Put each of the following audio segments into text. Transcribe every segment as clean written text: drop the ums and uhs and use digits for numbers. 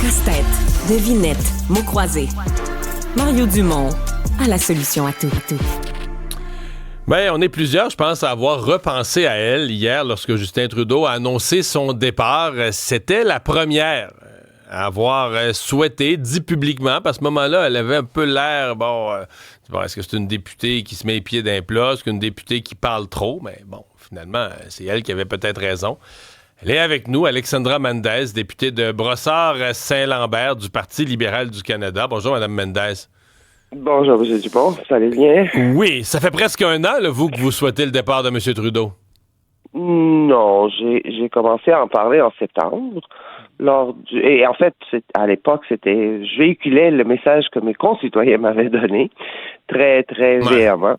Casse-tête, devinette, mots croisés. Mario Dumont a la solution à tout. Ben, on est plusieurs, je pense, à avoir repensé à elle hier lorsque Justin Trudeau a annoncé son départ. C'était la première à avoir souhaité, dit publiquement, parce qu'à ce moment-là, elle avait un peu l'air, est-ce que c'est une députée qui se met les pieds d'un plat, est-ce qu'une députée qui parle trop? Mais bon, finalement, c'est elle qui avait peut-être raison. Elle est avec nous, Alexandra Mendez, députée de Brossard-Saint-Lambert du Parti libéral du Canada. Bonjour, Mme Mendez. Bonjour, M. Dupont. Ça allait bien? Oui, ça fait presque un an, là, vous, que vous souhaitez le départ de M. Trudeau. Non, j'ai commencé à en parler en septembre. Et en fait, à l'époque, je véhiculais le message que mes concitoyens m'avaient donné, très, très véhément.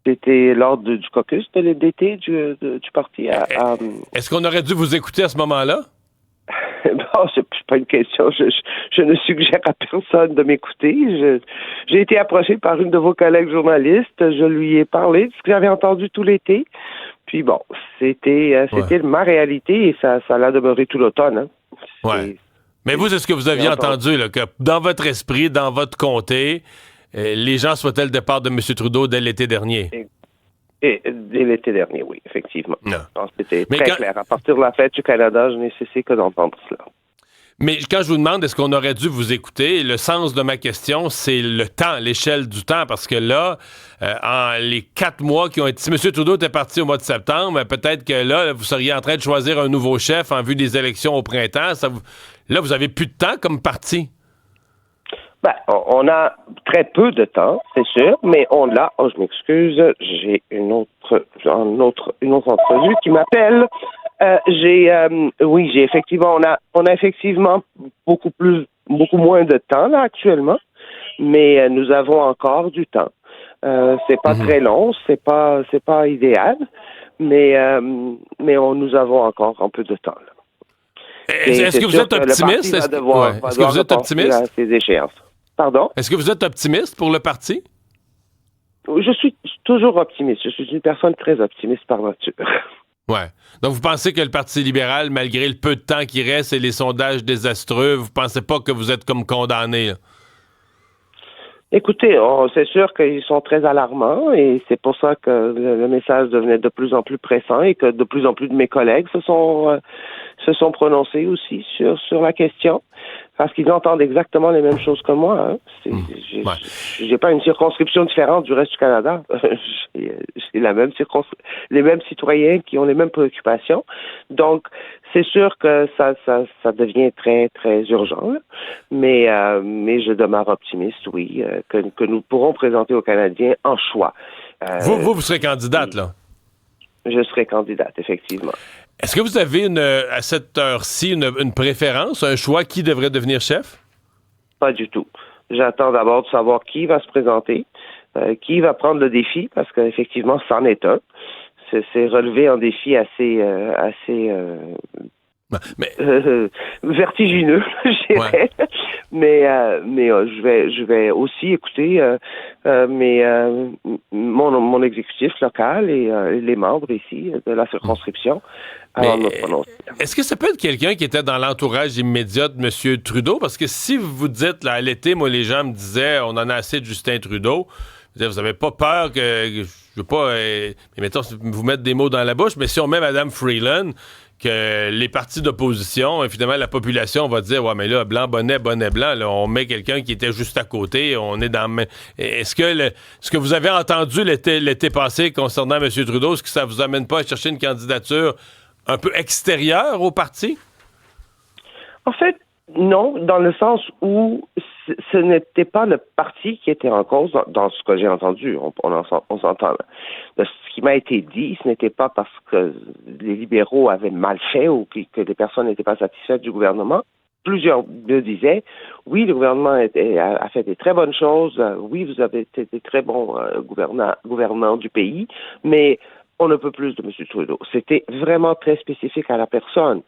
C'était lors du caucus de l'été du parti. Est-ce qu'on aurait dû vous écouter à ce moment-là? Bon, c'est pas une question. Je ne suggère à personne de m'écouter. J'ai été approché par une de vos collègues journalistes. Je lui ai parlé de ce que j'avais entendu tout l'été. Puis bon, c'était ma réalité et ça l'a demeuré tout l'automne. Hein. Ouais. Mais vous, c'est ce que vous aviez entendu, là, que dans votre esprit, dans votre comté, les gens souhaitaient le départ de M. Trudeau dès l'été dernier. Et dès l'été dernier, oui, effectivement. Non. Donc, c'était très clair. À partir de la fête du Canada, je n'ai cessé que d'entendre cela. Mais quand je vous demande est-ce qu'on aurait dû vous écouter, le sens de ma question, c'est le temps, l'échelle du temps, parce que là, en les 4 mois qui ont été... Si M. Trudeau était parti au mois de septembre, peut-être que là, vous seriez en train de choisir un nouveau chef en vue des élections au printemps. Là, vous avez plus de temps comme parti. Ben, on a très peu de temps, c'est sûr, mais on l'a. Oh, je m'excuse, j'ai une autre entrevue qui m'appelle. J'ai effectivement, on a effectivement beaucoup moins de temps là actuellement, mais nous avons encore du temps. C'est pas très long, c'est pas idéal, mais nous avons encore un peu de temps là. Est-ce que vous êtes optimiste? Est-ce que vous êtes optimiste? À ces échéances. Pardon? Est-ce que vous êtes optimiste pour le parti? Je suis toujours optimiste. Je suis une personne très optimiste par nature. Ouais. Donc, vous pensez que le Parti libéral, malgré le peu de temps qui reste et les sondages désastreux, vous pensez pas que vous êtes comme condamné, là? Écoutez, c'est sûr qu'ils sont très alarmants et c'est pour ça que le message devenait de plus en plus pressant et que de plus en plus de mes collègues se sont prononcés aussi sur la question parce qu'ils entendent exactement les mêmes choses que moi. Hein. J'ai pas une circonscription différente du reste du Canada. J'ai les mêmes citoyens qui ont les mêmes préoccupations. Donc, c'est sûr que ça devient très, très urgent. Là. Mais je demeure optimiste, oui, que nous pourrons présenter aux Canadiens en choix. Vous serez candidate, là? Je serai candidate, effectivement. Est-ce que vous avez, à cette heure-ci, une préférence, un choix qui devrait devenir chef? Pas du tout. J'attends d'abord de savoir qui va se présenter, qui va prendre le défi, parce qu'effectivement, c'en est un. C'est relevé un défi assez vertigineux, je dirais. Ouais. Mais je vais aussi écouter mon exécutif local et les membres ici de la circonscription avant de me prononcer. Est-ce que ça peut être quelqu'un qui était dans l'entourage immédiat de M. Trudeau? Parce que si vous dites, là, à l'été, moi, les gens me disaient, on en a assez de Justin Trudeau. Vous n'avez pas peur que... Je veux pas, mettons, vous mettre des mots dans la bouche, mais si on met Mme Freeland, que les partis d'opposition, finalement, la population va dire, ouais, mais là, blanc, bonnet, blanc, là, on met quelqu'un qui était juste à côté, on est dans... Est-ce que ce que vous avez entendu l'été passé concernant M. Trudeau, est-ce que ça vous amène pas à chercher une candidature un peu extérieure au parti? En fait, non, dans le sens où ce n'était pas le parti qui était en cause dans ce que j'ai entendu. On s'entend. De ce qui m'a été dit, ce n'était pas parce que les libéraux avaient mal fait ou que les personnes n'étaient pas satisfaites du gouvernement. Plusieurs me disaient, oui, le gouvernement a fait des très bonnes choses, oui, vous avez été des très bons gouvernants du pays, mais on ne peut plus de M. Trudeau. C'était vraiment très spécifique à la personne.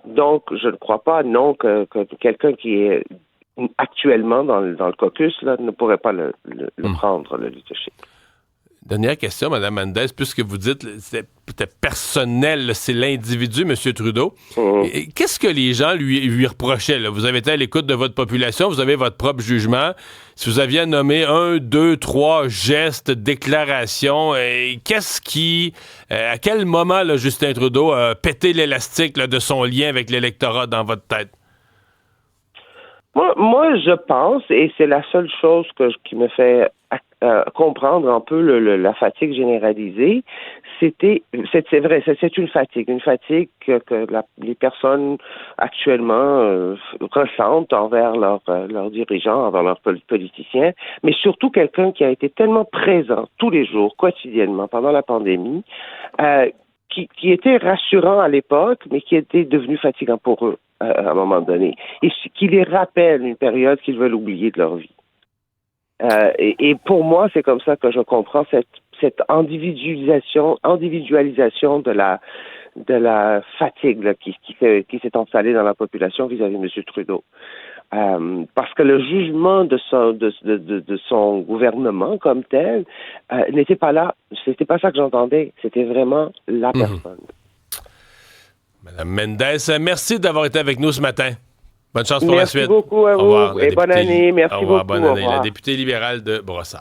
Donc, je ne crois pas, non, que quelqu'un qui est actuellement dans le caucus là, ne pourrait pas le prendre, le leadership. Dernière question, Mme Mendez, puisque vous dites que c'était personnel, là, c'est l'individu, M. Trudeau. Et qu'est-ce que les gens lui reprochaient? Là? Vous avez été à l'écoute de votre population, vous avez votre propre jugement. Si vous aviez nommé 1, 2, 3 gestes, déclarations, qu'est-ce qui... à quel moment là, Justin Trudeau a pété l'élastique là, de son lien avec l'électorat dans votre tête? Moi, je pense, et c'est la seule chose qui me fait comprendre un peu la fatigue généralisée, c'est vrai, c'est une fatigue que les personnes actuellement ressentent envers leurs dirigeants, envers leurs politiciens, mais surtout quelqu'un qui a été tellement présent tous les jours, quotidiennement, pendant la pandémie, qui était rassurant à l'époque, mais qui était devenu fatigant pour eux à un moment donné, et qui les rappelle une période qu'ils veulent oublier de leur vie. Et pour moi, c'est comme ça que je comprends cette individualisation de la fatigue là, qui s'est installée dans la population vis-à-vis de M. Trudeau. Parce que le jugement de son gouvernement comme tel n'était pas là. C'était pas ça que j'entendais. C'était vraiment la personne. Madame Mendez, merci d'avoir été avec nous ce matin. Bonne chance pour la suite. Merci beaucoup à vous. Au revoir, et bonne année. Merci beaucoup. Bonne année. Au revoir. La députée libérale de Brossard.